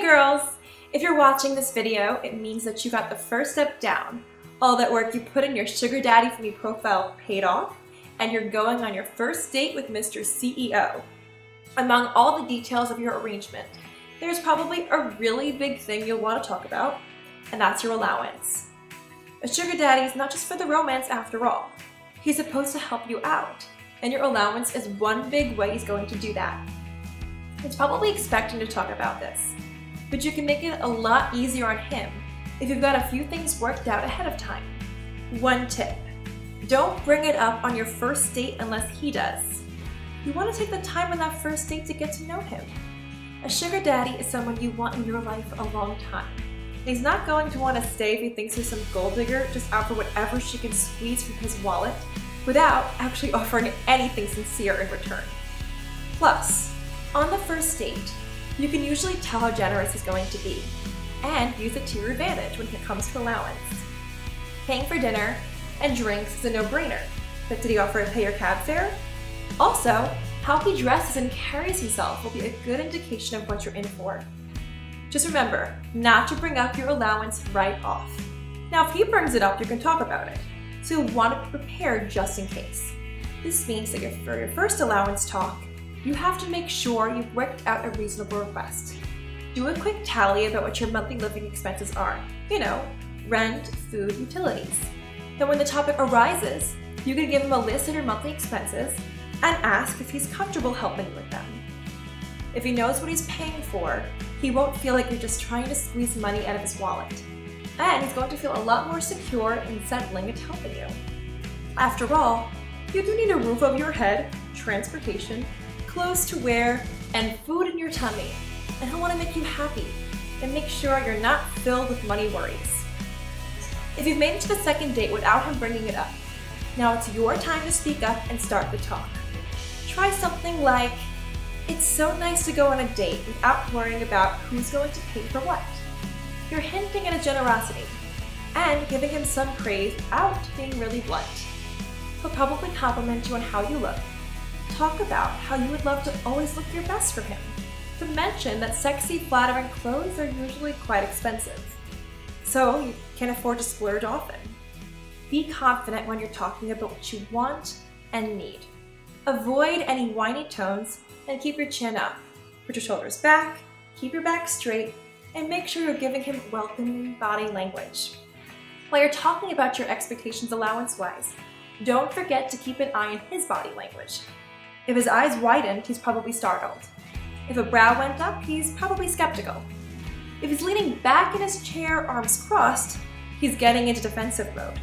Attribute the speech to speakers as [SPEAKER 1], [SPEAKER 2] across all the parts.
[SPEAKER 1] Hey girls! If you're watching this video, it means that you got the first step down. All that work you put in your SugarDaddyForMe profile paid off, and you're going on your first date with Mr. CEO. Among all the details of your arrangement, there's probably a really big thing you'll want to talk about, and that's your allowance. A sugar daddy is not just for the romance after all. He's supposed to help you out, and your allowance is one big way he's going to do that. He's probably expecting to talk about this, but you can make it a lot easier on him if you've got a few things worked out ahead of time. One tip: don't bring it up on your first date unless he does. You want to take the time on that first date to get to know him. A sugar daddy is someone you want in your life a long time. And he's not going to want to stay if he thinks you're some gold digger just out for whatever she can squeeze from his wallet without actually offering anything sincere in return. Plus, on the first date, you can usually tell how generous he's going to be and use it to your advantage when it comes to allowance. Paying for dinner and drinks is a no-brainer, but did he offer to pay your cab fare? Also, how he dresses and carries himself will be a good indication of what you're in for. Just remember not to bring up your allowance right off. Now, if he brings it up, you can talk about it, so you'll want to be prepared just in case. This means that for your first allowance talk, you have to make sure you've worked out a reasonable request. Do a quick tally about what your monthly living expenses are. Rent, food, utilities. Then when the topic arises, you can give him a list of your monthly expenses and ask if he's comfortable helping you with them. If he knows what he's paying for, he won't feel like you're just trying to squeeze money out of his wallet. And he's going to feel a lot more secure in settling and helping you. After all, you do need a roof over your head, transportation, clothes to wear, and food in your tummy. And he'll want to make you happy and make sure you're not filled with money worries. If you've made it to the second date without him bringing it up, now it's your time to speak up and start the talk. Try something like, "It's so nice to go on a date without worrying about who's going to pay for what." You're hinting at a generosity and giving him some praise without being really blunt. He'll probably compliment you on how you look. Talk about how you would love to always look your best for him. To mention that sexy, flattering clothes are usually quite expensive, so you can't afford to splurge often. Be confident when you're talking about what you want and need. Avoid any whiny tones and keep your chin up. Put your shoulders back, keep your back straight, and make sure you're giving him welcoming body language. While you're talking about your expectations allowance-wise, don't forget to keep an eye on his body language. If his eyes widened, he's probably startled. If a brow went up, he's probably skeptical. If he's leaning back in his chair, arms crossed, he's getting into defensive mode.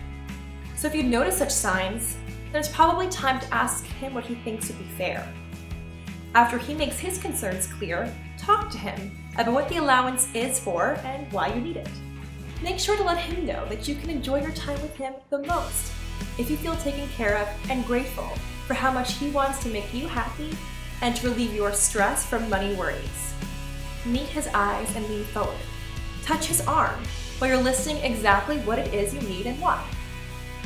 [SPEAKER 1] So if you notice such signs, then it's probably time to ask him what he thinks would be fair. After he makes his concerns clear, talk to him about what the allowance is for and why you need it. Make sure to let him know that you can enjoy your time with him the most if you feel taken care of and grateful for how much he wants to make you happy and to relieve your stress from money worries. Meet his eyes and lean forward. Touch his arm while you're listing exactly what it is you need and why.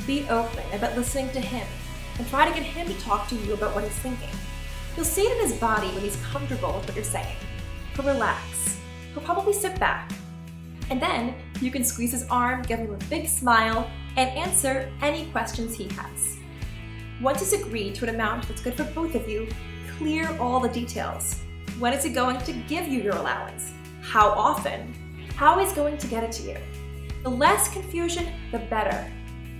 [SPEAKER 1] Be open about listening to him and try to get him to talk to you about what he's thinking. You'll see it in his body when he's comfortable with what you're saying. He'll relax. He'll probably sit back. And then you can squeeze his arm, give him a big smile, and answer any questions he has. Once he's agreed to an amount that's good for both of you, clear all the details. When is he going to give you your allowance? How often? How he's going to get it to you? The less confusion, the better.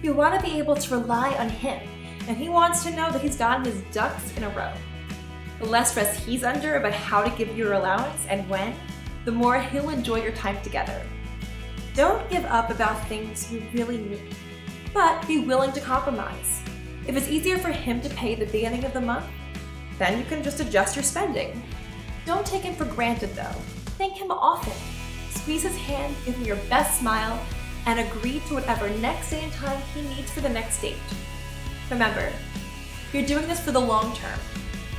[SPEAKER 1] You want to be able to rely on him, and he wants to know that he's gotten his ducks in a row. The less stress he's under about how to give you your allowance and when, the more he'll enjoy your time together. Don't give up about things you really need, but be willing to compromise. If it's easier for him to pay at the beginning of the month, then you can just adjust your spending. Don't take him for granted though. Thank him often. Squeeze his hand, give him your best smile, and agree to whatever next day and time he needs for the next date. Remember, you're doing this for the long term,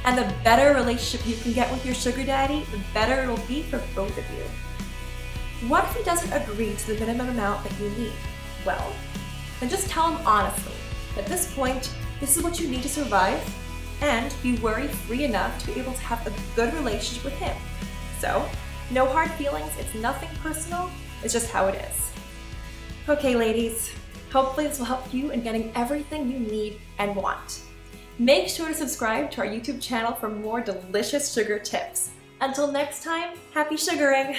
[SPEAKER 1] and the better relationship you can get with your sugar daddy, the better it'll be for both of you. What if he doesn't agree to the minimum amount that you need? Well, then just tell him honestly. At this point, this is what you need to survive, and be worry-free enough to be able to have a good relationship with him. So, No hard feelings, it's nothing personal, it's just how it is. Okay, ladies, hopefully this will help you in getting everything you need and want. Make sure to subscribe to our YouTube channel for more delicious sugar tips. Until next time, happy sugaring!